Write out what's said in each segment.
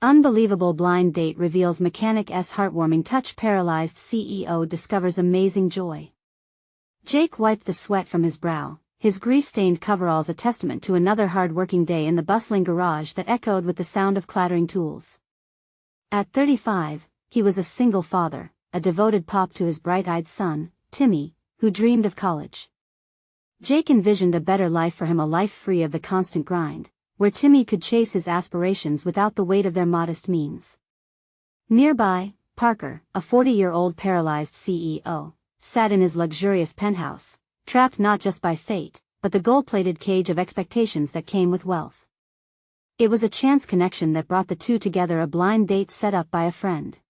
Unbelievable blind date reveals mechanic's heartwarming touch. Paralyzed CEO discovers amazing joy. Jake wiped the sweat from his brow, his grease-stained coveralls a testament to another hard-working day in the bustling garage that echoed with the sound of clattering tools. At 35, he was a single father, a devoted pop to his bright-eyed son, Timmy, who dreamed of college. Jake envisioned a better life for him, a life free of the constant grind, where Timmy could chase his aspirations without the weight of their modest means. Nearby, Parker, a 40-year-old paralyzed CEO, sat in his luxurious penthouse, trapped not just by fate, but the gold-plated cage of expectations that came with wealth. It was a chance connection that brought the two together, a blind date set up by a friend.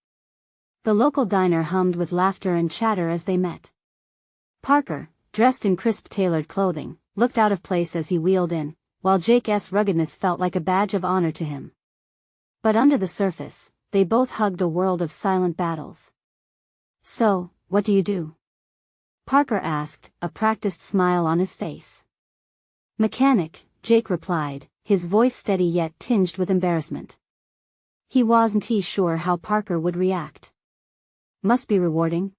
The local diner hummed with laughter and chatter as they met. Parker, dressed in crisp tailored clothing, looked out of place as he wheeled in, while Jake's ruggedness felt like a badge of honor to him. But under the surface, they both hugged a world of silent battles. "So, what do you do?" Parker asked, a practiced smile on his face. "Mechanic," Jake replied, his voice steady yet tinged with embarrassment. He wasn't sure how Parker would react. "Must be rewarding."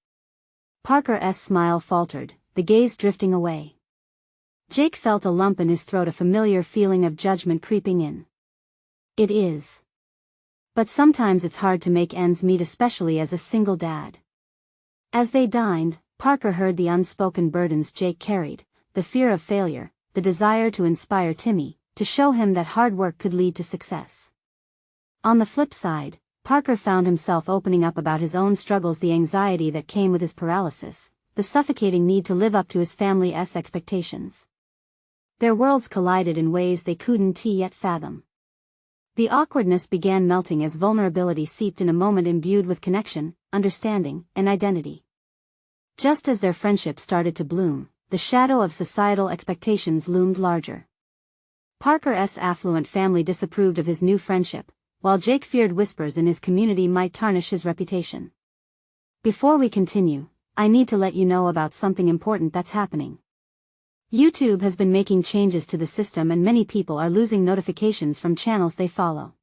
Parker's smile faltered, the gaze drifting away. Jake felt a lump in his throat, a familiar feeling of judgment creeping in. "It is. But sometimes it's hard to make ends meet, especially as a single dad." As they dined, Parker heard the unspoken burdens Jake carried, the fear of failure, the desire to inspire Timmy, to show him that hard work could lead to success. On the flip side, Parker found himself opening up about his own struggles, the anxiety that came with his paralysis, the suffocating need to live up to his family's expectations. Their worlds collided in ways they couldn't yet fathom. The awkwardness began melting as vulnerability seeped in, a moment imbued with connection, understanding, and identity. Just as their friendship started to bloom, the shadow of societal expectations loomed larger. Parker's affluent family disapproved of his new friendship, while Jake feared whispers in his community might tarnish his reputation. "Before we continue, I need to let you know about something important that's happening. YouTube has been making changes to the system and many people are losing notifications from channels they follow.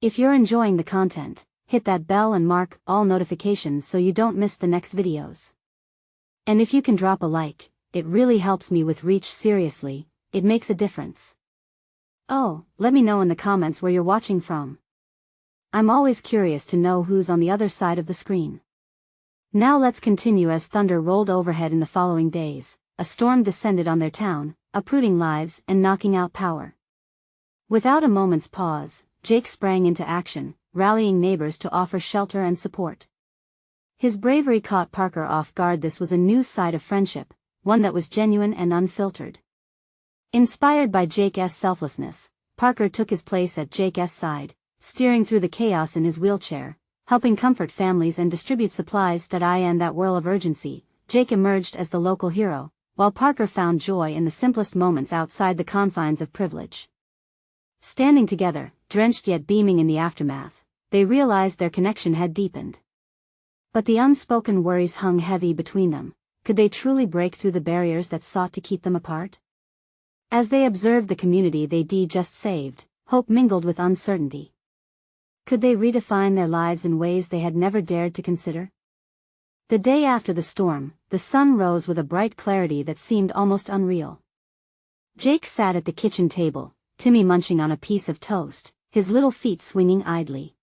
If you're enjoying the content, hit that bell and mark all notifications so you don't miss the next videos. And if you can drop a like, it really helps me with reach. Seriously, it makes a difference. Oh, let me know in the comments where you're watching from. I'm always curious to know who's on the other side of the screen." Now let's continue. As thunder rolled overhead in the following days, a storm descended on their town, uprooting lives and knocking out power. Without a moment's pause, Jake sprang into action, rallying neighbors to offer shelter and support. His bravery caught Parker off guard. This was a new side of friendship, one that was genuine and unfiltered. Inspired by Jake's selflessness, Parker took his place at Jake's side, steering through the chaos in his wheelchair, helping comfort families and distribute supplies. In that whirl of urgency, Jake emerged as the local hero, while Parker found joy in the simplest moments outside the confines of privilege. Standing together, drenched yet beaming in the aftermath, they realized their connection had deepened. But the unspoken worries hung heavy between them. Could they truly break through the barriers that sought to keep them apart? As they observed the community they just saved, hope mingled with uncertainty. Could they redefine their lives in ways they had never dared to consider? The day after the storm, the sun rose with a bright clarity that seemed almost unreal. Jake sat at the kitchen table, Timmy munching on a piece of toast, his little feet swinging idly.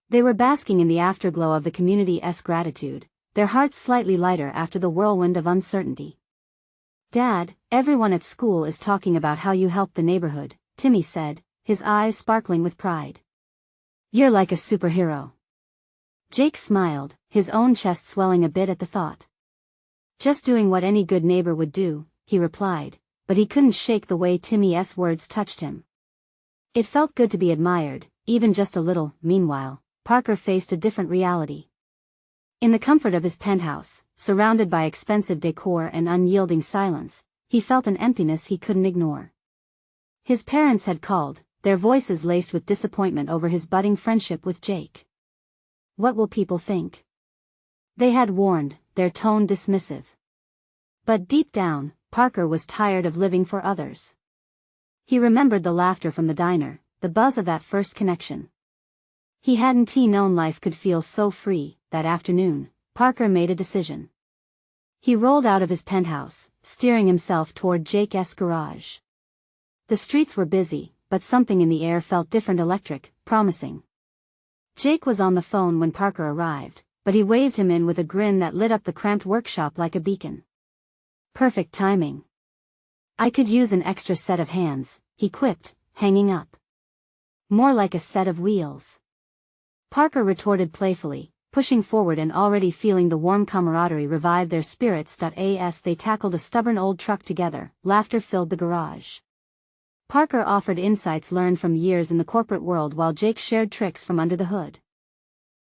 They were basking in the afterglow of the community's gratitude, their hearts slightly lighter after the whirlwind of uncertainty. "Dad, everyone at school is talking about how you helped the neighborhood," Timmy said, his eyes sparkling with pride. "You're like a superhero." Jake smiled, his own chest swelling a bit at the thought. "Just doing what any good neighbor would do," he replied, but he couldn't shake the way Timmy's words touched him. It felt good to be admired, even just a little. Meanwhile, Parker faced a different reality. In the comfort of his penthouse, surrounded by expensive decor and unyielding silence, he felt an emptiness he couldn't ignore. His parents had called, their voices laced with disappointment over his budding friendship with Jake. "What will people think?" they had warned, their tone dismissive. But deep down, Parker was tired of living for others. He remembered the laughter from the diner, the buzz of that first connection. He hadn't known life could feel so free. That afternoon, Parker made a decision. He rolled out of his penthouse, steering himself toward Jake's garage. The streets were busy, but something in the air felt different, electric, promising. Jake was on the phone when Parker arrived, but he waved him in with a grin that lit up the cramped workshop like a beacon. Perfect timing. I could use an extra set of hands, he quipped, hanging up. More like a set of wheels. Parker retorted playfully, pushing forward and already feeling the warm camaraderie revive their spirits. As they tackled a stubborn old truck together, laughter filled the garage. Parker offered insights learned from years in the corporate world while Jake shared tricks from under the hood.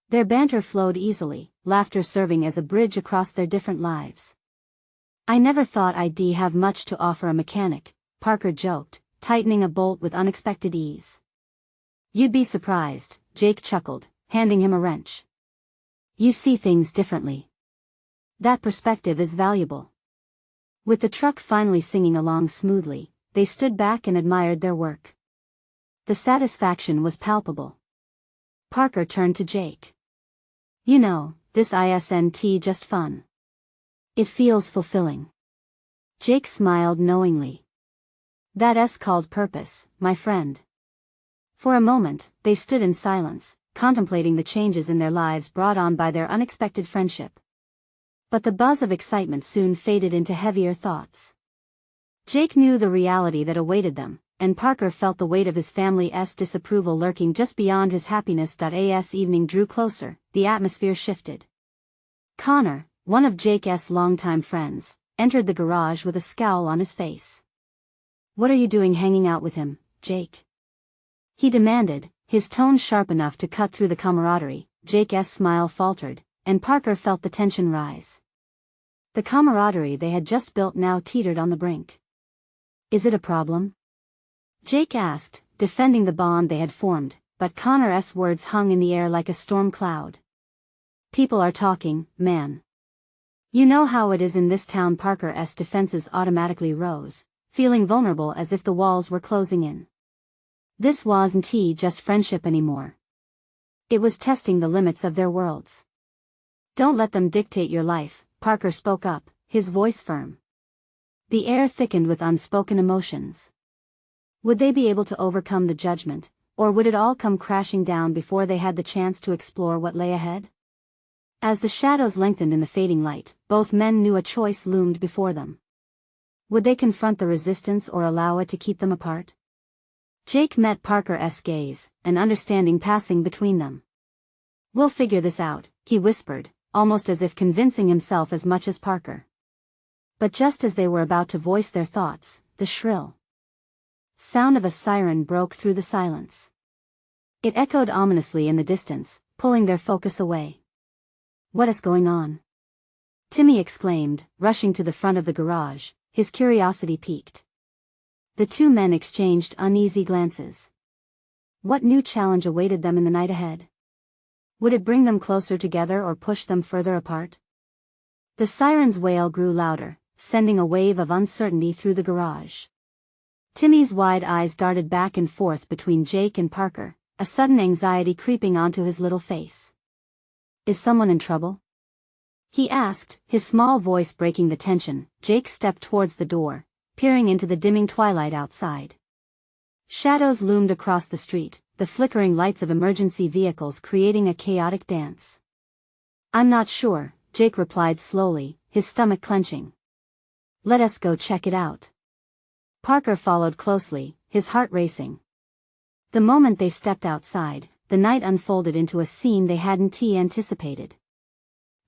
Their banter flowed easily, laughter serving as a bridge across their different lives. I never thought I'd have much to offer a mechanic, Parker joked, tightening a bolt with unexpected ease. You'd be surprised, Jake chuckled, handing him a wrench. You see things differently. That perspective is valuable. With the truck finally singing along smoothly, they stood back and admired their work. The satisfaction was palpable. Parker turned to Jake. You know, this isn't just fun. It feels fulfilling. Jake smiled knowingly. That's called purpose, my friend. For a moment, they stood in silence, contemplating the changes in their lives brought on by their unexpected friendship. But the buzz of excitement soon faded into heavier thoughts. Jake knew the reality that awaited them, and Parker felt the weight of his family's disapproval lurking just beyond his happiness. As evening drew closer, the atmosphere shifted. Connor, one of Jake's longtime friends, entered the garage with a scowl on his face. What are you doing hanging out with him, Jake? He demanded, his tone sharp enough to cut through the camaraderie. Jake's smile faltered, and Parker felt the tension rise. The camaraderie they had just built now teetered on the brink. Is it a problem? Jake asked, defending the bond they had formed, but Connor's words hung in the air like a storm cloud. People are talking, man. You know how it is in this town. Parker's defenses automatically rose, feeling vulnerable as if the walls were closing in. This wasn't just friendship anymore. It was testing the limits of their worlds. Don't let them dictate your life, Parker spoke up, his voice firm. The air thickened with unspoken emotions. Would they be able to overcome the judgment, or would it all come crashing down before they had the chance to explore what lay ahead? As the shadows lengthened in the fading light, both men knew a choice loomed before them. Would they confront the resistance or allow it to keep them apart? Jake met Parker's gaze, an understanding passing between them. We'll figure this out, he whispered, almost as if convincing himself as much as Parker. But just as they were about to voice their thoughts, the shrill sound of a siren broke through the silence. It echoed ominously in the distance, pulling their focus away. What is going on? Timmy exclaimed, rushing to the front of the garage, his curiosity piqued. The two men exchanged uneasy glances. What new challenge awaited them in the night ahead? Would it bring them closer together or push them further apart? The siren's wail grew louder, sending a wave of uncertainty through the garage. Timmy's wide eyes darted back and forth between Jake and Parker, a sudden anxiety creeping onto his little face. Is someone in trouble? He asked, his small voice breaking the tension. Jake stepped towards the door, peering into the dimming twilight outside. Shadows loomed across the street, the flickering lights of emergency vehicles creating a chaotic dance. I'm not sure, Jake replied slowly, his stomach clenching. Let us go check it out. Parker followed closely, his heart racing. The moment they stepped outside, the night unfolded into a scene they hadn't anticipated.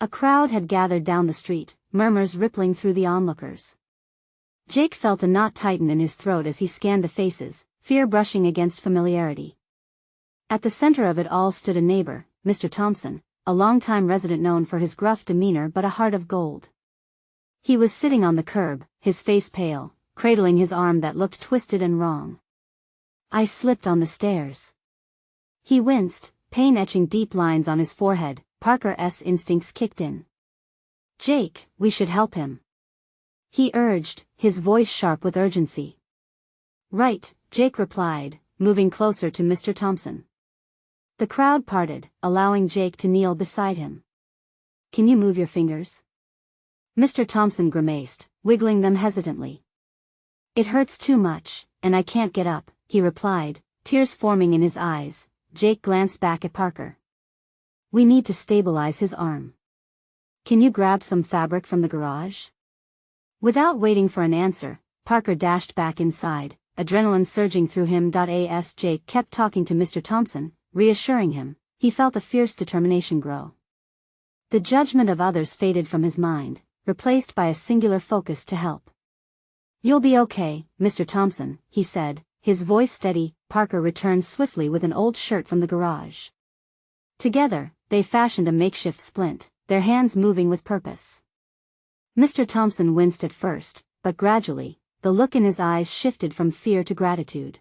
A crowd had gathered down the street, murmurs rippling through the onlookers. Jake felt a knot tighten in his throat as he scanned the faces, fear brushing against familiarity. At the center of it all stood a neighbor, Mr. Thompson, a longtime resident known for his gruff demeanor but a heart of gold. He was sitting on the curb, his face pale, cradling his arm that looked twisted and wrong. I slipped on the stairs. He winced, pain etching deep lines on his forehead. Parker's instincts kicked in. Jake, we should help him. He urged, his voice sharp with urgency. Right, Jake replied, moving closer to Mr. Thompson. The crowd parted, allowing Jake to kneel beside him. "Can you move your fingers?" Mr. Thompson grimaced, wiggling them hesitantly. "It hurts too much, and I can't get up," he replied, tears forming in his eyes. Jake glanced back at Parker. "We need to stabilize his arm. Can you grab some fabric from the garage?" Without waiting for an answer, Parker dashed back inside, adrenaline surging through him. As Jake kept talking to Mr. Thompson, reassuring him, he felt a fierce determination grow. The judgment of others faded from his mind, replaced by a singular focus to help. "You'll be okay, Mr. Thompson," he said, his voice steady. Parker returned swiftly with an old shirt from the garage. Together, they fashioned a makeshift splint, their hands moving with purpose. Mr. Thompson winced at first, but gradually, the look in his eyes shifted from fear to gratitude.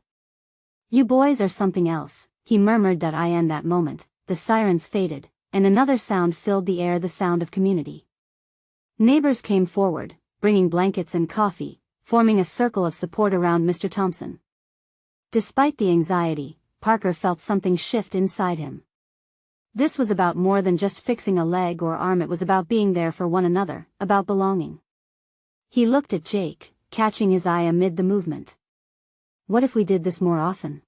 "You boys are something else," he murmured. In that moment, the sirens faded, and another sound filled the air, the sound of community. Neighbors came forward, bringing blankets and coffee, forming a circle of support around Mr. Thompson. Despite the anxiety, Parker felt something shift inside him. This was about more than just fixing a leg or arm. It was about being there for one another, about belonging. He looked at Jake, catching his eye amid the movement. "What if we did this more often?"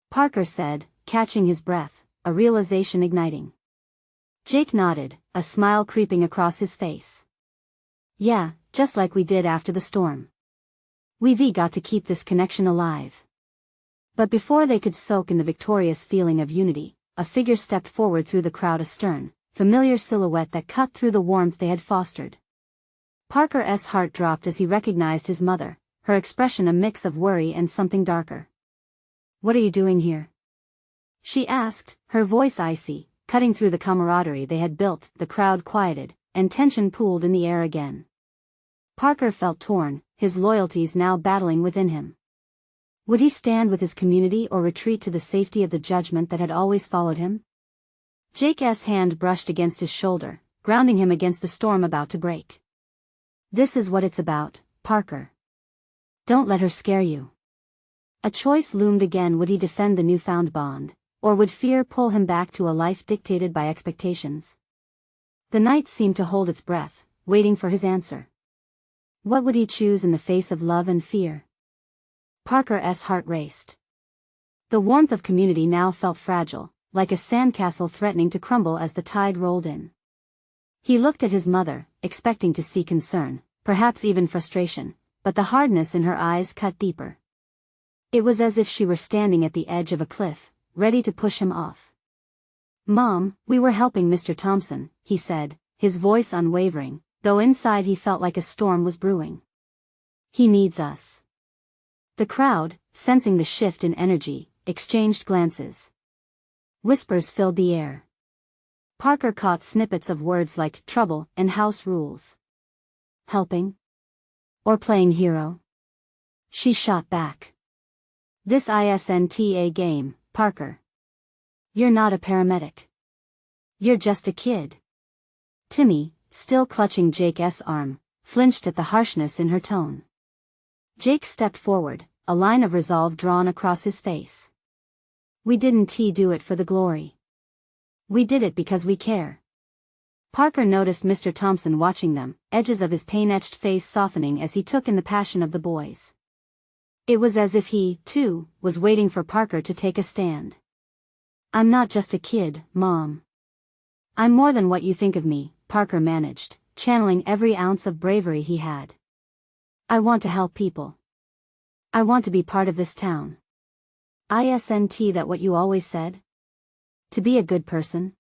Parker said, catching his breath, a realization igniting. Jake nodded, a smile creeping across his face. "Yeah, just like we did after the storm. We've got to keep this connection alive." But before they could soak in the victorious feeling of unity, a figure stepped forward through the crowd, a stern, familiar silhouette that cut through the warmth they had fostered. Parker's heart dropped as he recognized his mother, her expression a mix of worry and something darker. "What are you doing here?" she asked, her voice icy, cutting through the camaraderie they had built. The crowd quieted, and tension pooled in the air again. Parker felt torn, his loyalties now battling within him. Would he stand with his community or retreat to the safety of the judgment that had always followed him? Jake's hand brushed against his shoulder, grounding him against the storm about to break. "This is what it's about, Parker. Don't let her scare you." A choice loomed again. Would he defend the newfound bond, or would fear pull him back to a life dictated by expectations? The night seemed to hold its breath, waiting for his answer. What would he choose in the face of love and fear? Parker's heart raced. The warmth of community now felt fragile, like a sandcastle threatening to crumble as the tide rolled in. He looked at his mother, expecting to see concern, perhaps even frustration, but the hardness in her eyes cut deeper. It was as if she were standing at the edge of a cliff, ready to push him off. "Mom, we were helping Mr. Thompson," he said, his voice unwavering, though inside he felt like a storm was brewing. "He needs us." The crowd, sensing the shift in energy, exchanged glances. Whispers filled the air. Parker caught snippets of words like trouble and house rules. "Helping? Or playing hero?" She shot back. "This isn't a game, Parker. You're not a paramedic. You're just a kid." Timmy, still clutching Jake's arm, flinched at the harshness in her tone. Jake stepped forward, a line of resolve drawn across his face. "We didn't do it for the glory. We did it because we care." Parker noticed Mr. Thompson watching them, edges of his pain-etched face softening as he took in the passion of the boys. It was as if he, too, was waiting for Parker to take a stand. "I'm not just a kid, Mom. I'm more than what you think of me," Parker managed, channeling every ounce of bravery he had. "I want to help people. I want to be part of this town." "Isn't that what you always said? To be a good person?"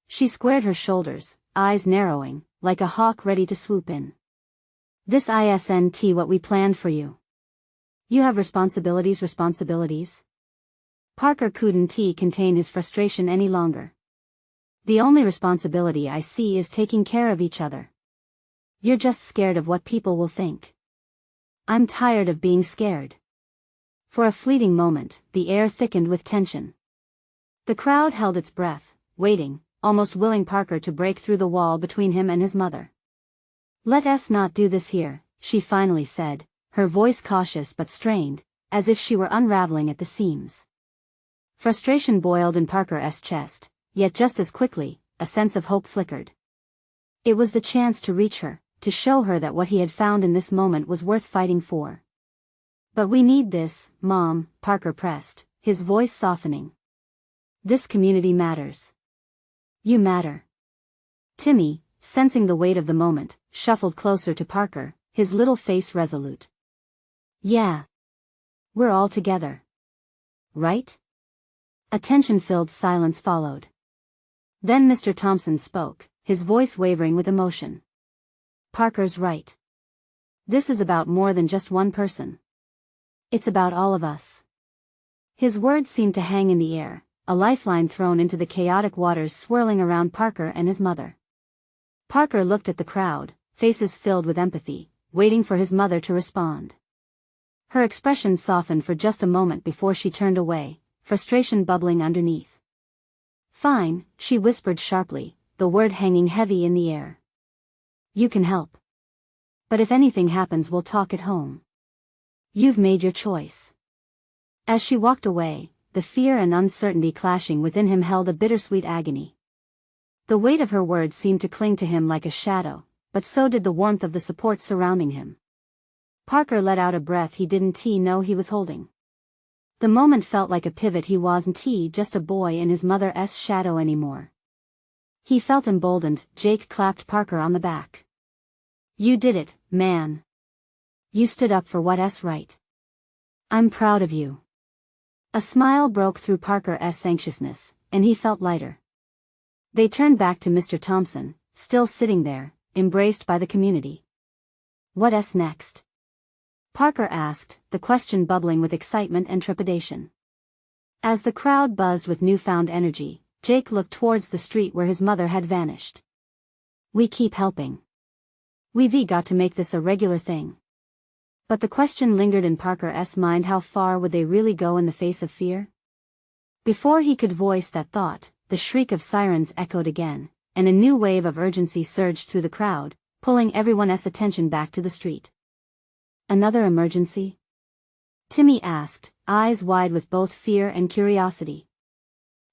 She squared her shoulders, eyes narrowing, like a hawk ready to swoop in. "This isn't what we planned for you. You have responsibilities. Parker couldn't contain his frustration any longer. "The only responsibility I see is taking care of each other. You're just scared of what people will think." "I'm tired of being scared." For a fleeting moment, the air thickened with tension. The crowd held its breath, waiting, almost willing Parker to break through the wall between him and his mother. "Let us not do this here," she finally said, her voice cautious but strained, as if she were unraveling at the seams. Frustration boiled in Parker's chest, yet just as quickly, a sense of hope flickered. It was the chance to reach her, to show her that what he had found in this moment was worth fighting for. "But we need this, Mom," Parker pressed, his voice softening. "This community matters. You matter." Timmy, sensing the weight of the moment, shuffled closer to Parker, his little face resolute. "Yeah. We're all together. Right?" A tension-filled silence followed. Then Mr. Thompson spoke, his voice wavering with emotion. "Parker's right. This is about more than just one person. It's about all of us." His words seemed to hang in the air, a lifeline thrown into the chaotic waters swirling around Parker and his mother. Parker looked at the crowd, faces filled with empathy, waiting for his mother to respond. Her expression softened for just a moment before she turned away, frustration bubbling underneath. "Fine," she whispered sharply, the word hanging heavy in the air. "You can help. But if anything happens, we'll talk at home. You've made your choice." As she walked away, the fear and uncertainty clashing within him held a bittersweet agony. The weight of her words seemed to cling to him like a shadow, but so did the warmth of the support surrounding him. Parker let out a breath he didn't know he was holding. The moment felt like a pivot. He wasn't just a boy in his mother's shadow anymore. He felt emboldened. Jake clapped Parker on the back. "You did it, man. You stood up for what's right. I'm proud of you." A smile broke through Parker's anxiousness, and he felt lighter. They turned back to Mr. Thompson, still sitting there, embraced by the community. "What's next?" Parker asked, the question bubbling with excitement and trepidation. As the crowd buzzed with newfound energy, Jake looked towards the street where his mother had vanished. "We keep helping. We've got to make this a regular thing." But the question lingered in Parker's mind: how far would they really go in the face of fear? Before he could voice that thought, the shriek of sirens echoed again, and a new wave of urgency surged through the crowd, pulling everyone's attention back to the street. "Another emergency?" Timmy asked, eyes wide with both fear and curiosity.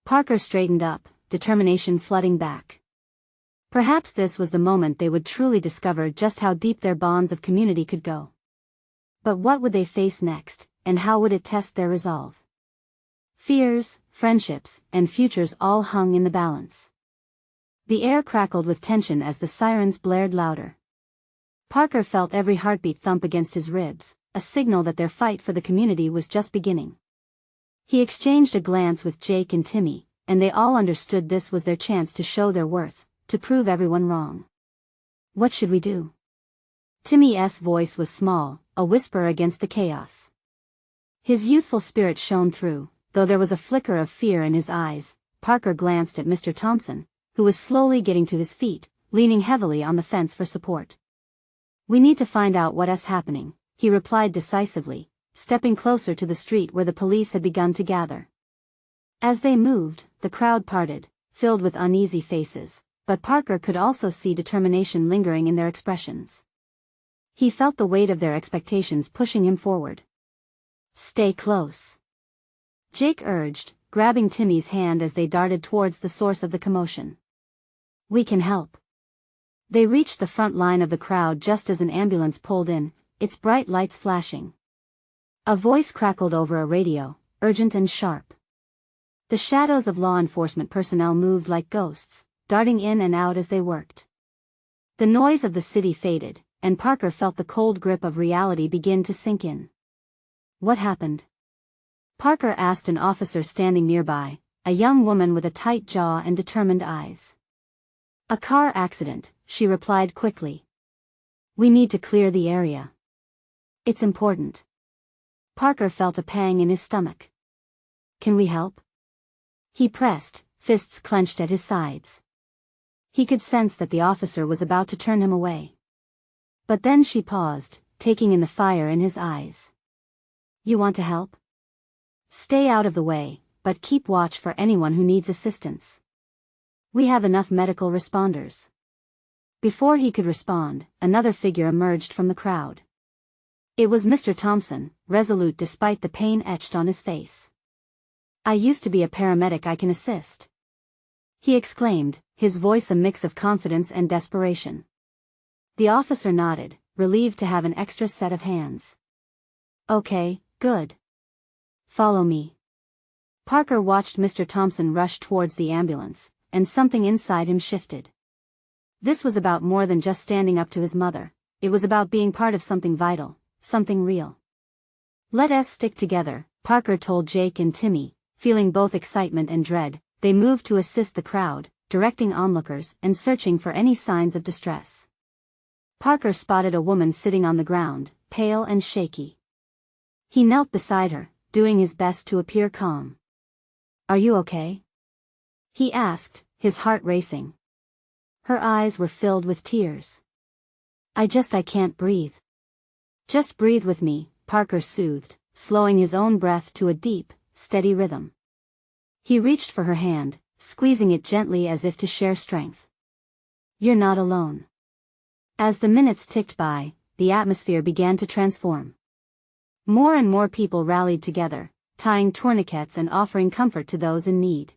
Parker straightened up, determination flooding back. Perhaps this was the moment they would truly discover just how deep their bonds of community could go. But what would they face next, and how would it test their resolve? Fears, friendships, and futures all hung in the balance. The air crackled with tension as the sirens blared louder. Parker felt every heartbeat thump against his ribs, a signal that their fight for the community was just beginning. He exchanged a glance with Jake and Timmy, and they all understood this was their chance to show their worth, to prove everyone wrong. "What should we do?" Timmy's voice was small, a whisper against the chaos. His youthful spirit shone through, though there was a flicker of fear in his eyes. Parker glanced at Mr. Thompson, who was slowly getting to his feet, leaning heavily on the fence for support. "We need to find out what's happening," he replied decisively, stepping closer to the street where the police had begun to gather. As they moved, the crowd parted, filled with uneasy faces, but Parker could also see determination lingering in their expressions. He felt the weight of their expectations pushing him forward. "Stay close," Jake urged, grabbing Timmy's hand as they darted towards the source of the commotion. "We can help." They reached the front line of the crowd just as an ambulance pulled in, its bright lights flashing. A voice crackled over a radio, urgent and sharp. The shadows of law enforcement personnel moved like ghosts, darting in and out as they worked. The noise of the city faded, and Parker felt the cold grip of reality begin to sink in. "What happened?" Parker asked an officer standing nearby, a young woman with a tight jaw and determined eyes. "A car accident," she replied quickly. "We need to clear the area. It's important." Parker felt a pang in his stomach. "Can we help?" He pressed, fists clenched at his sides. He could sense that the officer was about to turn him away. But then she paused, taking in the fire in his eyes. "You want to help? Stay out of the way, but keep watch for anyone who needs assistance. We have enough medical responders." Before he could respond, another figure emerged from the crowd. It was Mr. Thompson, resolute despite the pain etched on his face. I used to be a paramedic, I can assist," he exclaimed, his voice a mix of confidence and desperation. The officer nodded, relieved to have an extra set of hands. "Okay, good. Follow me." Parker watched Mr. Thompson rush towards the ambulance, and something inside him shifted. This was about more than just standing up to his mother. It was about being part of something vital, something real. "Let us stick together," Parker told Jake and Timmy, feeling both excitement and dread. They moved to assist the crowd, directing onlookers and searching for any signs of distress. Parker spotted a woman sitting on the ground, pale and shaky. He knelt beside her, doing his best to appear calm. "Are you okay?" he asked, his heart racing. Her eyes were filled with tears. I can't breathe." "Just breathe with me," Parker soothed, slowing his own breath to a deep, steady rhythm. He reached for her hand, squeezing it gently as if to share strength. "You're not alone." As the minutes ticked by, the atmosphere began to transform. More and more people rallied together, tying tourniquets and offering comfort to those in need.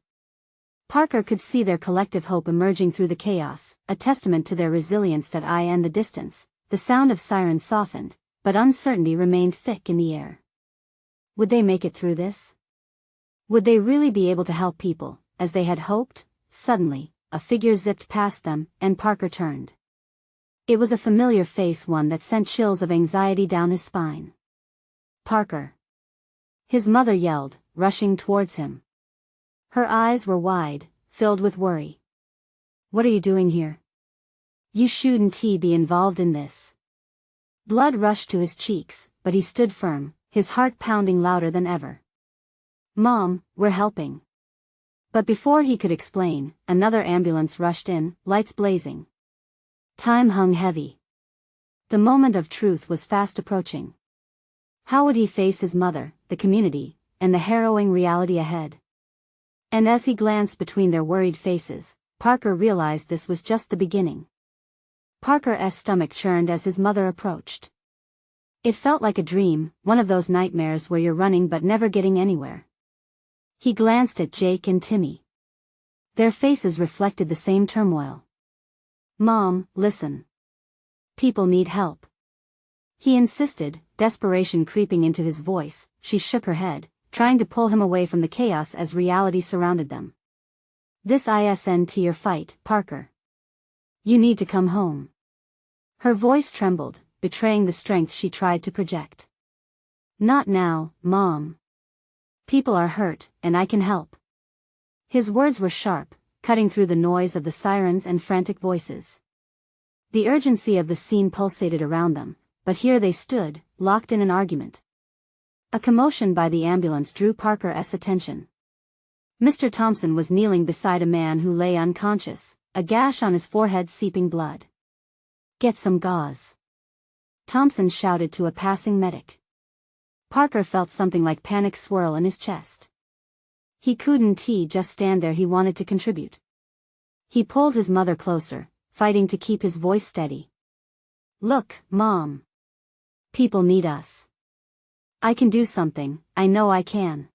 Parker could see their collective hope emerging through the chaos, a testament to their resilience. In the distance, the sound of sirens softened, but uncertainty remained thick in the air. Would they make it through this? Would they really be able to help people, as they had hoped? Suddenly, a figure zipped past them, and Parker turned. It was a familiar face, one that sent chills of anxiety down his spine. "Parker!" his mother yelled, rushing towards him. Her eyes were wide, filled with worry. "What are you doing here? You shouldn't be involved in this." Blood rushed to his cheeks, but he stood firm, his heart pounding louder than ever. "Mom, we're helping." But before he could explain, another ambulance rushed in, lights blazing. Time hung heavy. The moment of truth was fast approaching. How would he face his mother, the community, and the harrowing reality ahead? And as he glanced between their worried faces, Parker realized this was just the beginning. Parker's stomach churned as his mother approached. It felt like a dream, one of those nightmares where you're running but never getting anywhere. He glanced at Jake and Timmy. Their faces reflected the same turmoil. "Mom, listen. People need help," he insisted, desperation creeping into his voice. She shook her head, trying to pull him away from the chaos as reality surrounded them. "This isn't your fight, Parker. You need to come home." Her voice trembled, betraying the strength she tried to project. "Not now, Mom. People are hurt, and I can help." His words were sharp, cutting through the noise of the sirens and frantic voices. The urgency of the scene pulsated around them, but here they stood, locked in an argument. A commotion by the ambulance drew Parker's attention. Mr. Thompson was kneeling beside a man who lay unconscious, a gash on his forehead seeping blood. "Get some gauze," Thompson shouted to a passing medic. Parker felt something like panic swirl in his chest. He couldn't just stand there, he wanted to contribute. He pulled his mother closer, fighting to keep his voice steady. "Look, Mom. People need us. I can do something, I know I can."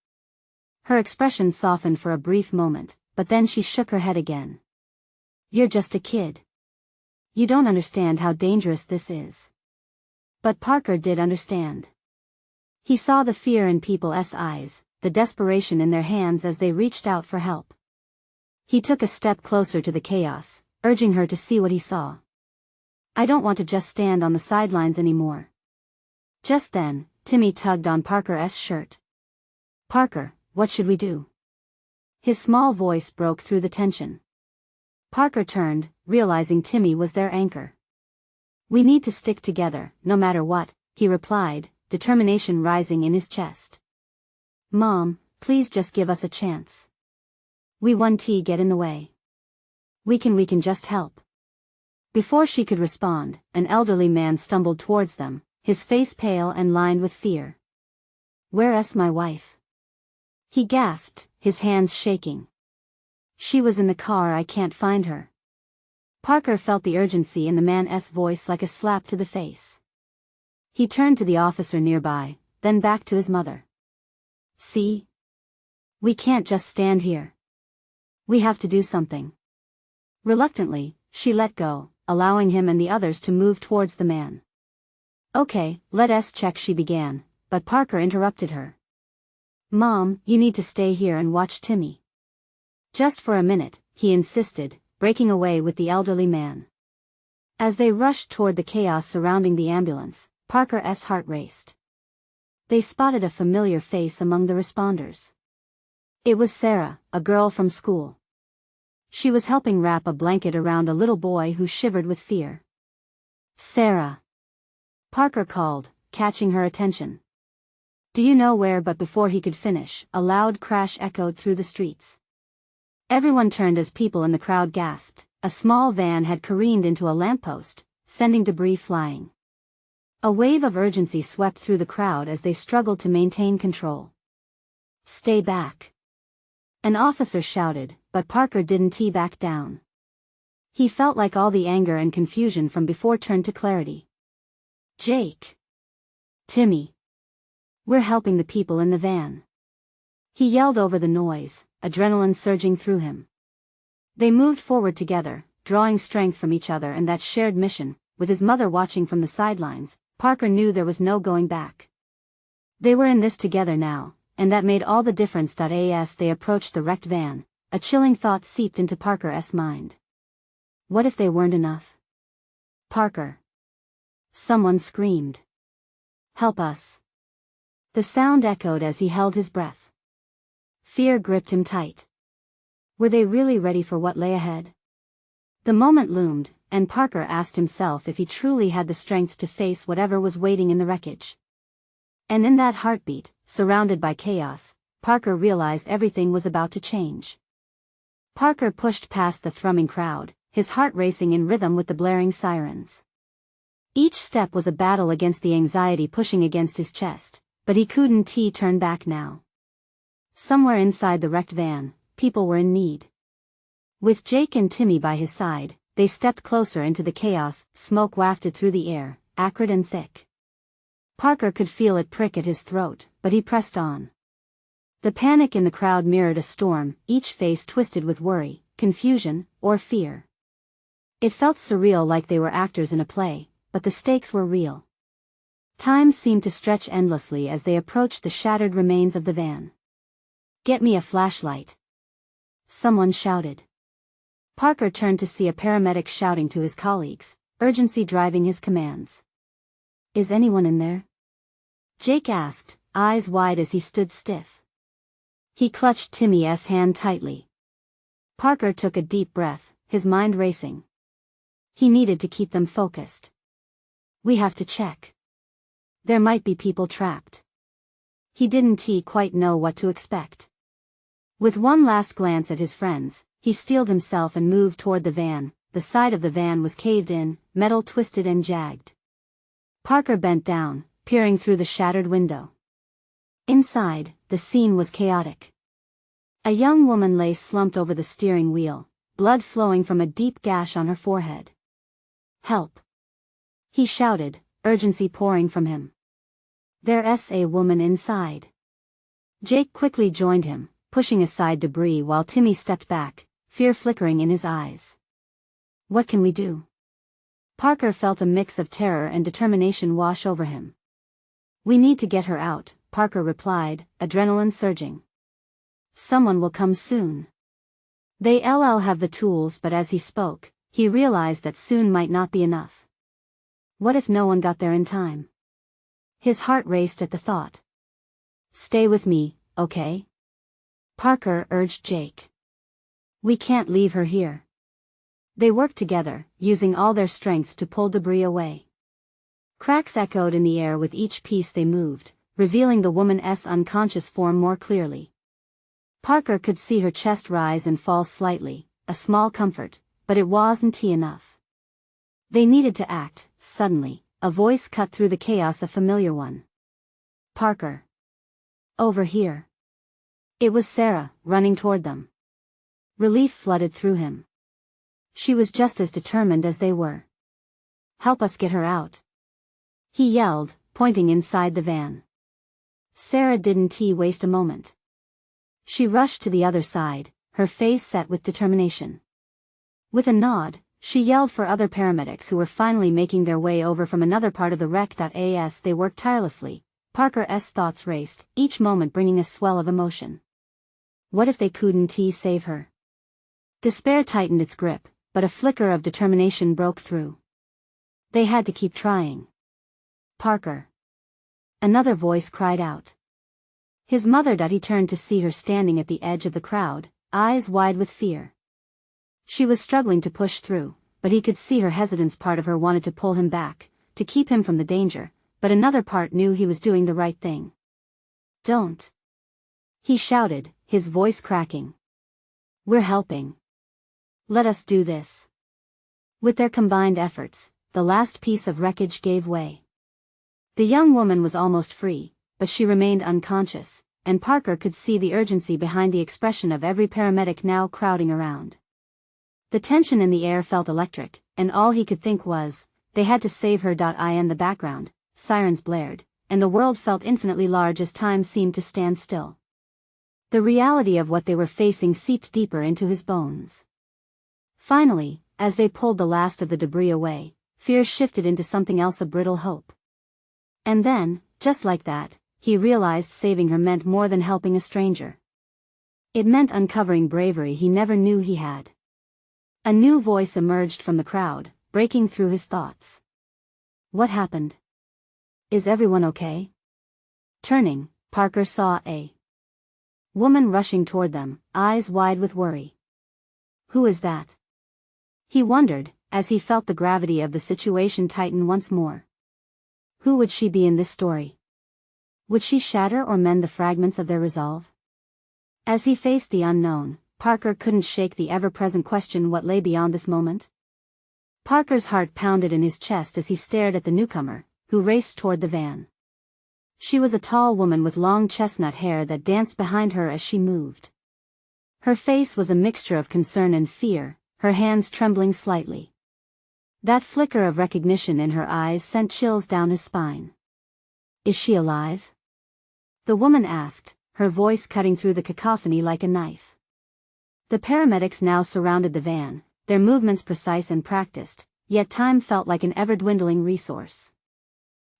Her expression softened for a brief moment, but then she shook her head again. "You're just a kid. You don't understand how dangerous this is." But Parker did understand. He saw the fear in people's eyes, the desperation in their hands as they reached out for help. He took a step closer to the chaos, urging her to see what he saw. "I don't want to just stand on the sidelines anymore." Just then, Timmy tugged on Parker's shirt. "Parker, what should we do?" His small voice broke through the tension. Parker turned, realizing Timmy was their anchor. "We need to stick together, no matter what," he replied, determination rising in his chest. "Mom, please just give us a chance. We won't get in the way. We can just help." Before she could respond, an elderly man stumbled towards them, his face pale and lined with fear. "Where's my wife?" he gasped, his hands shaking. "She was in the car, I can't find her." Parker felt the urgency in the man's voice like a slap to the face. He turned to the officer nearby, then back to his mother. "See? We can't just stand here. We have to do something. Reluctantly, she let go, allowing him and the others to move towards the man. Okay, let us check, she began, but Parker interrupted her. Mom, you need to stay here and watch Timmy. Just for a minute, he insisted, breaking away with the elderly man. As they rushed toward the chaos surrounding the ambulance, Parker's heart raced. They spotted a familiar face among the responders. It was Sarah, a girl from school. She was helping wrap a blanket around a little boy who shivered with fear. Sarah. Parker called, catching her attention. Do you know where? But before he could finish, a loud crash echoed through the streets. Everyone turned as people in the crowd gasped. A small van had careened into a lamppost, sending debris flying. A wave of urgency swept through the crowd as they struggled to maintain control. Stay back. An officer shouted, but Parker didn't back down. He felt like all the anger and confusion from before turned to clarity. Jake. Timmy. We're helping the people in the van. He yelled over the noise, adrenaline surging through him. They moved forward together, drawing strength from each other and that shared mission. With his mother watching from the sidelines, Parker knew there was no going back. They were in this together now, and that made all the difference. As they approached the wrecked van, a chilling thought seeped into Parker's mind. What if they weren't enough? Parker. Someone screamed. Help us. The sound echoed as he held his breath. Fear gripped him tight. Were they really ready for what lay ahead? The moment loomed, and Parker asked himself if he truly had the strength to face whatever was waiting in the wreckage. And in that heartbeat, surrounded by chaos, Parker realized everything was about to change. Parker pushed past the thrumming crowd, his heart racing in rhythm with the blaring sirens. Each step was a battle against the anxiety pushing against his chest, but he couldn't turn back now. Somewhere inside the wrecked van, people were in need. With Jake and Timmy by his side, they stepped closer into the chaos. Smoke wafted through the air, acrid and thick. Parker could feel it prick at his throat, but he pressed on. The panic in the crowd mirrored a storm, each face twisted with worry, confusion, or fear. It felt surreal, like they were actors in a play, but the stakes were real. Time seemed to stretch endlessly as they approached the shattered remains of the van. Get me a flashlight. Someone shouted. Parker turned to see a paramedic shouting to his colleagues, urgency driving his commands. Is anyone in there? Jake asked, eyes wide as he stood stiff. He clutched Timmy's hand tightly. Parker took a deep breath, his mind racing. He needed to keep them focused. We have to check. There might be people trapped. He didn't quite know what to expect. With one last glance at his friends, he steeled himself and moved toward the van. The side of the van was caved in, metal twisted and jagged. Parker bent down, peering through the shattered window. Inside, the scene was chaotic. A young woman lay slumped over the steering wheel, blood flowing from a deep gash on her forehead. Help! He shouted, urgency pouring from him. There's a woman inside. Jake quickly joined him, pushing aside debris while Timmy stepped back, fear flickering in his eyes. What can we do? Parker felt a mix of terror and determination wash over him. We need to get her out, Parker replied, adrenaline surging. Someone will come soon. They'll have the tools, but as he spoke, he realized that soon might not be enough. What if no one got there in time? His heart raced at the thought. Stay with me, okay? Parker urged Jake. We can't leave her here. They worked together, using all their strength to pull debris away. Cracks echoed in the air with each piece they moved, revealing the woman's unconscious form more clearly. Parker could see her chest rise and fall slightly, a small comfort, but it wasn't enough. They needed to act. Suddenly, a voice cut through the chaos, a familiar one. Parker. Over here. It was Sarah, running toward them. Relief flooded through him. She was just as determined as they were. Help us get her out. He yelled, pointing inside the van. Sarah didn't waste a moment. She rushed to the other side, her face set with determination. With a nod, she yelled for other paramedics who were finally making their way over from another part of the wreck. As they worked tirelessly, Parker's thoughts raced, each moment bringing a swell of emotion. What if they couldn't save her? Despair tightened its grip, but a flicker of determination broke through. They had to keep trying. Parker. Another voice cried out. His mother. He turned to see her standing at the edge of the crowd, eyes wide with fear. She was struggling to push through, but he could see her hesitance. Part of her wanted to pull him back, to keep him from the danger, but another part knew he was doing the right thing. Don't! He shouted, his voice cracking. We're helping. Let us do this. With their combined efforts, the last piece of wreckage gave way. The young woman was almost free, but she remained unconscious, and Parker could see the urgency behind the expression of every paramedic now crowding around. The tension in the air felt electric, and all he could think was, they had to save her. In the background, sirens blared, and the world felt infinitely large as time seemed to stand still. The reality of what they were facing seeped deeper into his bones. Finally, as they pulled the last of the debris away, fear shifted into something else, a brittle hope. And then, just like that, he realized saving her meant more than helping a stranger. It meant uncovering bravery he never knew he had. A new voice emerged from the crowd, breaking through his thoughts. What happened? Is everyone okay? Turning, Parker saw a woman rushing toward them, eyes wide with worry. Who is that? He wondered, as he felt the gravity of the situation tighten once more. Who would she be in this story? Would she shatter or mend the fragments of their resolve? As he faced the unknown, Parker couldn't shake the ever-present question: what lay beyond this moment? Parker's heart pounded in his chest as he stared at the newcomer, who raced toward the van. She was a tall woman with long chestnut hair that danced behind her as she moved. Her face was a mixture of concern and fear, her hands trembling slightly. That flicker of recognition in her eyes sent chills down his spine. Is she alive? The woman asked, her voice cutting through the cacophony like a knife. The paramedics now surrounded the van, their movements precise and practiced, yet time felt like an ever-dwindling resource.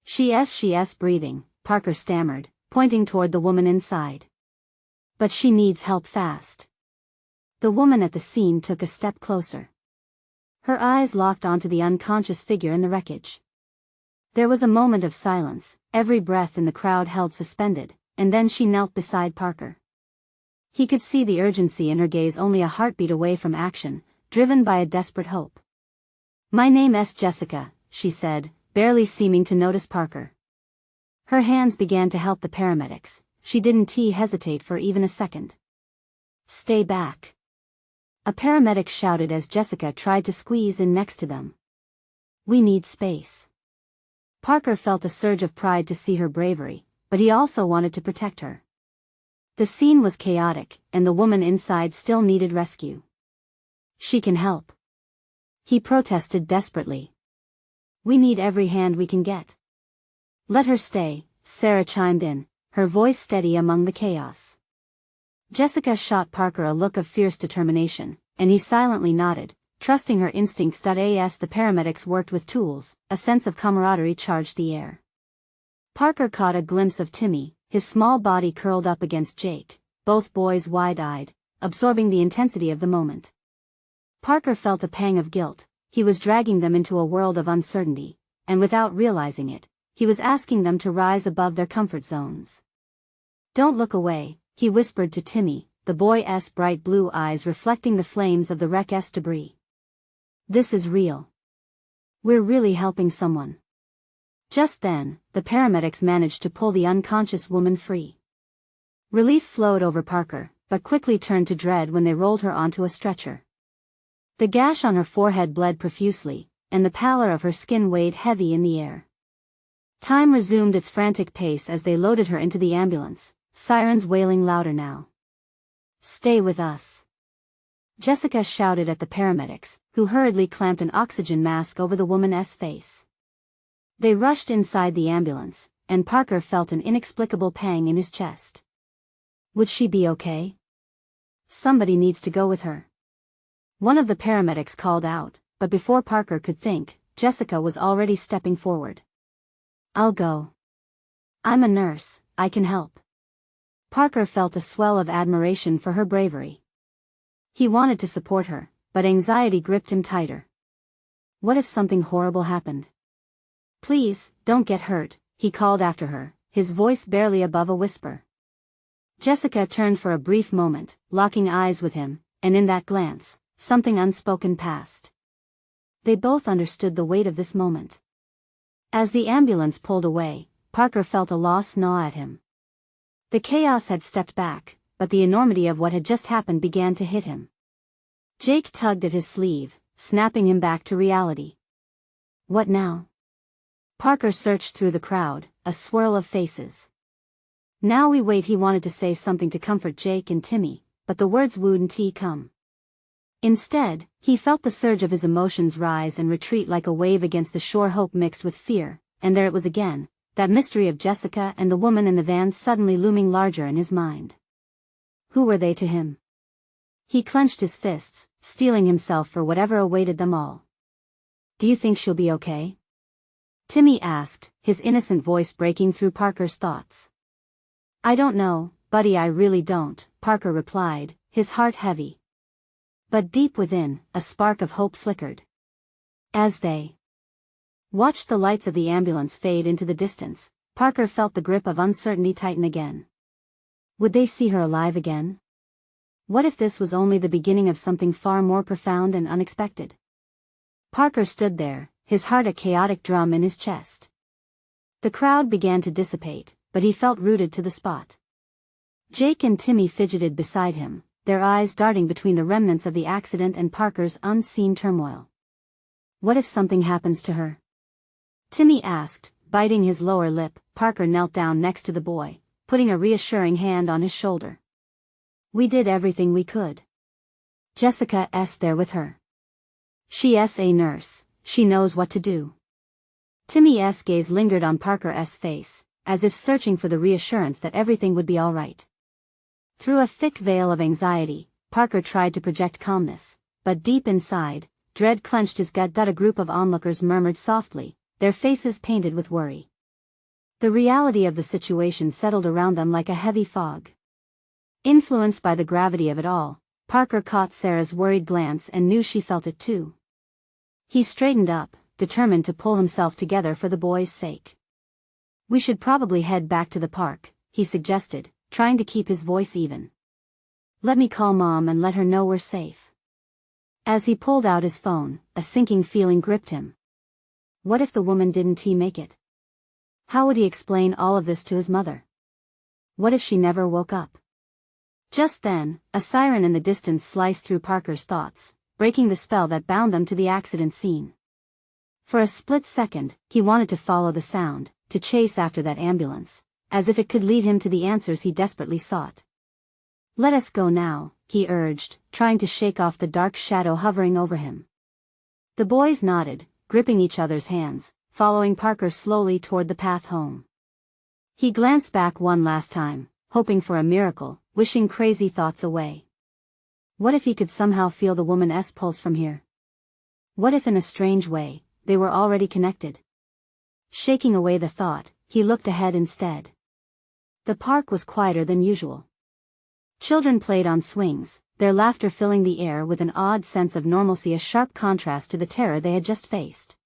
She's breathing, Parker stammered, pointing toward the woman inside. But she needs help fast. The woman at the scene took a step closer. Her eyes locked onto the unconscious figure in the wreckage. There was a moment of silence, every breath in the crowd held suspended, and then she knelt beside Parker. He could see the urgency in her gaze, only a heartbeat away from action, driven by a desperate hope. My name's Jessica, she said, barely seeming to notice Parker. Her hands began to help the paramedics. She didn't hesitate for even a second. Stay back. A paramedic shouted as Jessica tried to squeeze in next to them. We need space. Parker felt a surge of pride to see her bravery, but he also wanted to protect her. The scene was chaotic, and the woman inside still needed rescue. She can help. He protested desperately. We need every hand we can get. Let her stay, Sarah chimed in, her voice steady among the chaos. Jessica shot Parker a look of fierce determination, and he silently nodded, trusting her instincts. As the paramedics worked with tools, a sense of camaraderie charged the air. Parker caught a glimpse of Timmy, his small body curled up against Jake, both boys wide-eyed, absorbing the intensity of the moment. Parker felt a pang of guilt. He was dragging them into a world of uncertainty, and without realizing it, he was asking them to rise above their comfort zones. Don't look away, he whispered to Timmy, the boy's bright blue eyes reflecting the flames of the wreck's debris. This is real. We're really helping someone. Just then, the paramedics managed to pull the unconscious woman free. Relief flowed over Parker, but quickly turned to dread when they rolled her onto a stretcher. The gash on her forehead bled profusely, and the pallor of her skin weighed heavy in the air. Time resumed its frantic pace as they loaded her into the ambulance, sirens wailing louder now. Stay with us. Jessica shouted at the paramedics, who hurriedly clamped an oxygen mask over the woman's face. They rushed inside the ambulance, and Parker felt an inexplicable pang in his chest. Would she be okay? Somebody needs to go with her. One of the paramedics called out, but before Parker could think, Jessica was already stepping forward. I'll go. I'm a nurse, I can help. Parker felt a swell of admiration for her bravery. He wanted to support her, but anxiety gripped him tighter. What if something horrible happened? Please, don't get hurt, he called after her, his voice barely above a whisper. Jessica turned for a brief moment, locking eyes with him, and in that glance, something unspoken passed. They both understood the weight of this moment. As the ambulance pulled away, Parker felt a loss gnaw at him. The chaos had stepped back, but the enormity of what had just happened began to hit him. Jake tugged at his sleeve, snapping him back to reality. What now? Parker searched through the crowd, a swirl of faces. Now we wait. He wanted to say something to comfort Jake and Timmy, but the words wouldn't come. Instead, he felt the surge of his emotions rise and retreat like a wave against the shore. Hope mixed with fear, and there it was again, that mystery of Jessica and the woman in the van suddenly looming larger in his mind. Who were they to him? He clenched his fists, steeling himself for whatever awaited them all. Do you think she'll be okay? Timmy asked, his innocent voice breaking through Parker's thoughts. I don't know, buddy, I really don't, Parker replied, his heart heavy. But deep within, a spark of hope flickered. As they watched the lights of the ambulance fade into the distance, Parker felt the grip of uncertainty tighten again. Would they see her alive again? What if this was only the beginning of something far more profound and unexpected? Parker stood there, his heart a chaotic drum in his chest. The crowd began to dissipate, but he felt rooted to the spot. Jake and Timmy fidgeted beside him, their eyes darting between the remnants of the accident and Parker's unseen turmoil. What if something happens to her? Timmy asked, biting his lower lip. Parker knelt down next to the boy, putting a reassuring hand on his shoulder. We did everything we could. Jessica's there with her. She's a nurse, she knows what to do. Timmy's gaze lingered on Parker's face, as if searching for the reassurance that everything would be all right. Through a thick veil of anxiety, Parker tried to project calmness, but deep inside, dread clenched his gut. A group of onlookers murmured softly, their faces painted with worry. The reality of the situation settled around them like a heavy fog. Influenced by the gravity of it all, Parker caught Sarah's worried glance and knew she felt it too. He straightened up, determined to pull himself together for the boy's sake. We should probably head back to the park, he suggested, trying to keep his voice even. Let me call Mom and let her know we're safe. As he pulled out his phone, a sinking feeling gripped him. What if the woman didn't make it? How would he explain all of this to his mother? What if she never woke up? Just then, a siren in the distance sliced through Parker's thoughts, breaking the spell that bound them to the accident scene. For a split second, he wanted to follow the sound, to chase after that ambulance, as if it could lead him to the answers he desperately sought. Let us go now, he urged, trying to shake off the dark shadow hovering over him. The boys nodded, gripping each other's hands, following Parker slowly toward the path home. He glanced back one last time, hoping for a miracle, wishing crazy thoughts away. What if he could somehow feel the woman's pulse from here? What if in a strange way, they were already connected? Shaking away the thought, he looked ahead instead. The park was quieter than usual. Children played on swings, their laughter filling the air with an odd sense of normalcy, a sharp contrast to the terror they had just faced.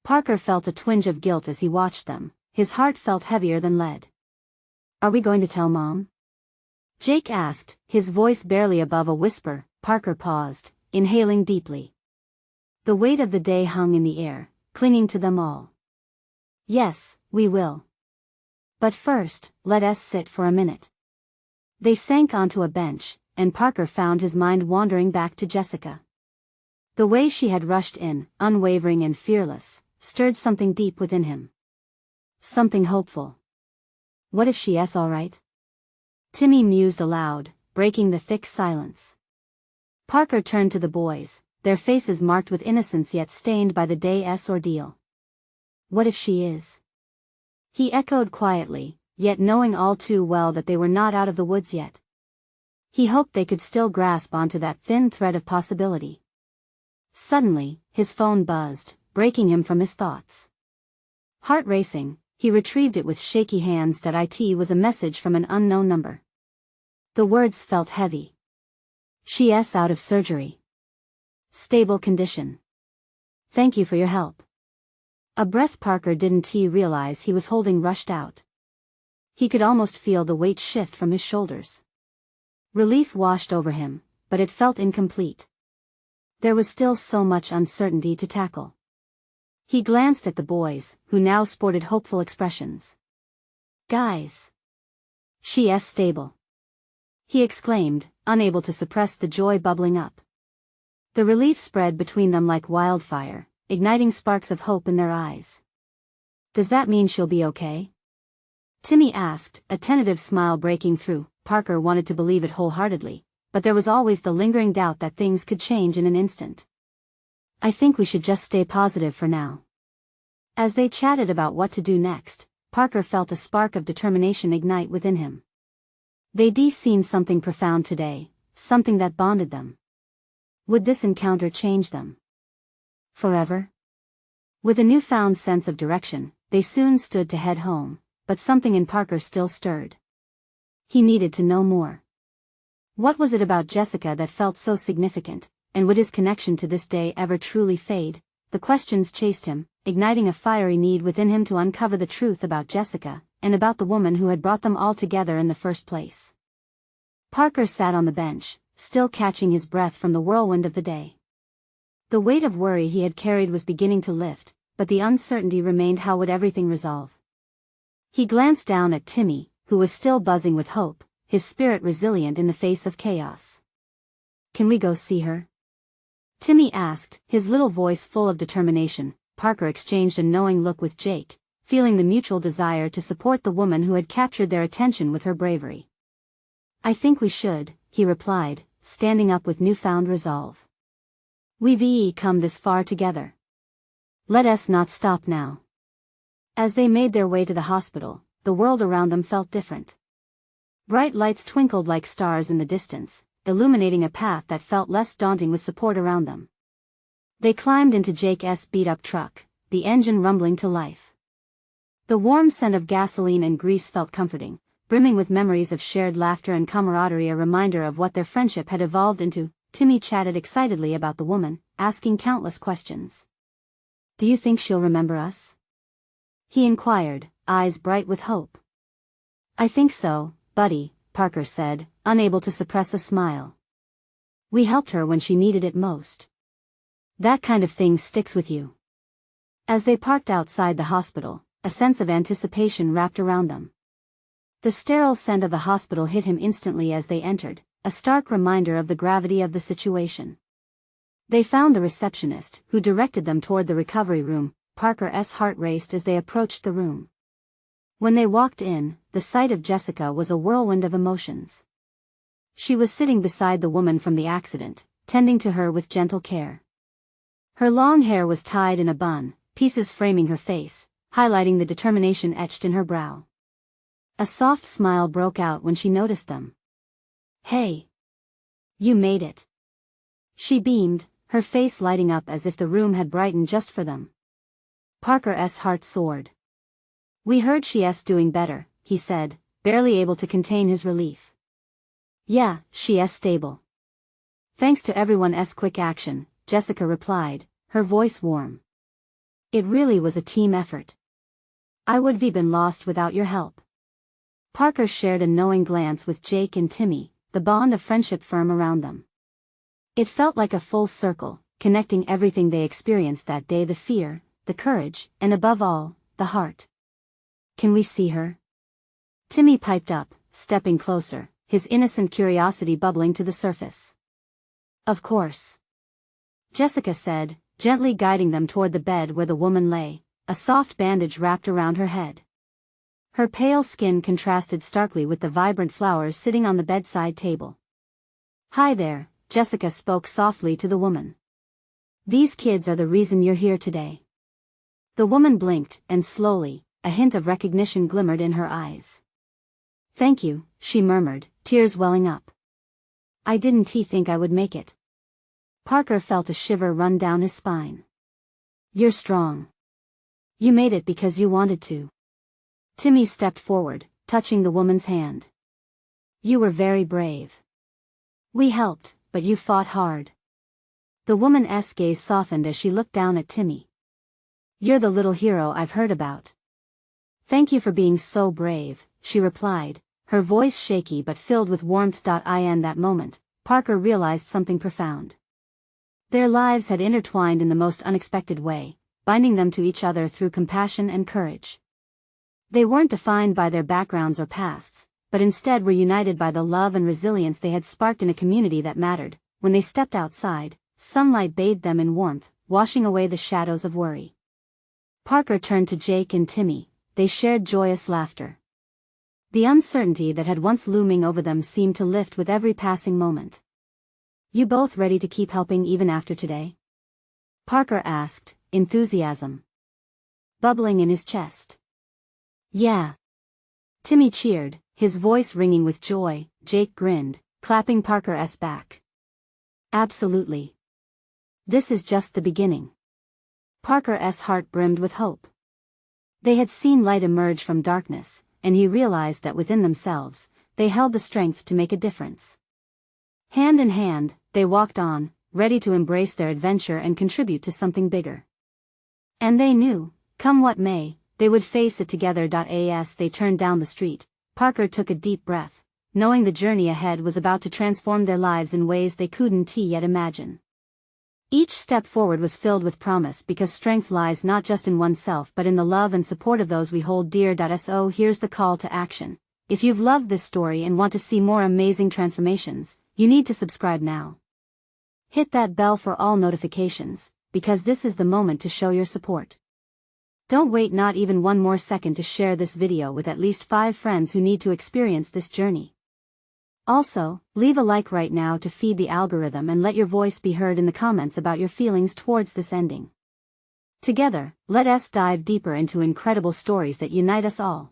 Parker felt a twinge of guilt as he watched them, his heart felt heavier than lead. Are we going to tell Mom? Jake asked, his voice barely above a whisper. Parker paused, inhaling deeply. The weight of the day hung in the air, clinging to them all. Yes, we will. But first, let us sit for a minute. They sank onto a bench, and Parker found his mind wandering back to Jessica. The way she had rushed in, unwavering and fearless, stirred something deep within him. Something hopeful. What if she's all right? Timmy mused aloud, breaking the thick silence. Parker turned to the boys, their faces marked with innocence yet stained by the day's ordeal. What if she is? He echoed quietly, yet knowing all too well that they were not out of the woods yet. He hoped they could still grasp onto that thin thread of possibility. Suddenly, his phone buzzed, breaking him from his thoughts. Heart racing, he retrieved it with shaky hands. It was a message from an unknown number. The words felt heavy. She's out of surgery. Stable condition. Thank you for your help. A breath Parker didn't realize he was holding rushed out. He could almost feel the weight shift from his shoulders. Relief washed over him, but it felt incomplete. There was still so much uncertainty to tackle. He glanced at the boys, who now sported hopeful expressions. Guys. She's stable. He exclaimed, unable to suppress the joy bubbling up. The relief spread between them like wildfire, igniting sparks of hope in their eyes. Does that mean she'll be okay? Timmy asked, a tentative smile breaking through. Parker wanted to believe it wholeheartedly, but there was always the lingering doubt that things could change in an instant. I think we should just stay positive for now. As they chatted about what to do next, Parker felt a spark of determination ignite within him. They'd seen something profound today, something that bonded them. Would this encounter change them forever? With a newfound sense of direction, they soon stood to head home, but something in Parker still stirred. He needed to know more. What was it about Jessica that felt so significant, and would his connection to this day ever truly fade? The questions chased him, igniting a fiery need within him to uncover the truth about Jessica, and about the woman who had brought them all together in the first place. Parker sat on the bench, still catching his breath from the whirlwind of the day. The weight of worry he had carried was beginning to lift, but the uncertainty remained. How would everything resolve? He glanced down at Timmy, who was still buzzing with hope, his spirit resilient in the face of chaos. Can we go see her? Timmy asked, his little voice full of determination. Parker exchanged a knowing look with Jake, feeling the mutual desire to support the woman who had captured their attention with her bravery. I think we should, he replied, standing up with newfound resolve. We've come this far together. Let us not stop now. As they made their way to the hospital, the world around them felt different. Bright lights twinkled like stars in the distance, illuminating a path that felt less daunting with support around them. They climbed into Jake's beat-up truck, the engine rumbling to life. The warm scent of gasoline and grease felt comforting, brimming with memories of shared laughter and camaraderie, a reminder of what their friendship had evolved into. Timmy chatted excitedly about the woman, asking countless questions. Do you think she'll remember us? He inquired, eyes bright with hope. I think so, buddy, Parker said, unable to suppress a smile. We helped her when she needed it most. That kind of thing sticks with you. As they parked outside the hospital, a sense of anticipation wrapped around them. The sterile scent of the hospital hit him instantly as they entered, a stark reminder of the gravity of the situation. They found the receptionist, who directed them toward the recovery room. Parker's heart raced as they approached the room. When they walked in, the sight of Jessica was a whirlwind of emotions. She was sitting beside the woman from the accident, tending to her with gentle care. Her long hair was tied in a bun, pieces framing her face, highlighting the determination etched in her brow. A soft smile broke out when she noticed them. Hey! You made it! She beamed, her face lighting up as if the room had brightened just for them. Parker's heart soared. We heard she's doing better, he said, barely able to contain his relief. Yeah, she's stable. Thanks to everyone's quick action, Jessica replied, her voice warm. It really was a team effort. I would have been lost without your help. Parker shared a knowing glance with Jake and Timmy, the bond of friendship firm around them. It felt like a full circle, connecting everything they experienced that day: the fear, the courage, and above all, the heart. Can we see her? Timmy piped up, stepping closer, his innocent curiosity bubbling to the surface. Of course. Jessica said, gently guiding them toward the bed where the woman lay, a soft bandage wrapped around her head. Her pale skin contrasted starkly with the vibrant flowers sitting on the bedside table. Hi there, Jessica spoke softly to the woman. These kids are the reason you're here today. The woman blinked, and slowly, a hint of recognition glimmered in her eyes. Thank you, she murmured, tears welling up. I didn't think I would make it. Parker felt a shiver run down his spine. You're strong. You made it because you wanted to. Timmy stepped forward, touching the woman's hand. You were very brave. We helped, but you fought hard. The woman's gaze softened as she looked down at Timmy. You're the little hero I've heard about. Thank you for being so brave, she replied, her voice shaky but filled with warmth. In that moment, Parker realized something profound. Their lives had intertwined in the most unexpected way, binding them to each other through compassion and courage. They weren't defined by their backgrounds or pasts, but instead were united by the love and resilience they had sparked in a community that mattered. When they stepped outside, sunlight bathed them in warmth, washing away the shadows of worry. Parker turned to Jake and Timmy. They shared joyous laughter. The uncertainty that had once looming over them seemed to lift with every passing moment. You both ready to keep helping even after today? Parker asked, enthusiasm bubbling in his chest. Yeah. Timmy cheered, his voice ringing with joy. Jake grinned, clapping Parker's back. Absolutely. This is just the beginning. Parker's heart brimmed with hope. They had seen light emerge from darkness, and he realized that within themselves, they held the strength to make a difference. Hand in hand, they walked on, ready to embrace their adventure and contribute to something bigger. And they knew, come what may, they would face it together. As they turned down the street, Parker took a deep breath, knowing the journey ahead was about to transform their lives in ways they couldn't yet imagine. Each step forward was filled with promise because strength lies not just in oneself but in the love and support of those we hold dear. So here's the call to action. If you've loved this story and want to see more amazing transformations, you need to subscribe now. Hit that bell for all notifications, because this is the moment to show your support. Don't wait not even one more second to share this video with at least 5 friends who need to experience this journey. Also, leave a like right now to feed the algorithm and let your voice be heard in the comments about your feelings towards this ending. Together, let us dive deeper into incredible stories that unite us all.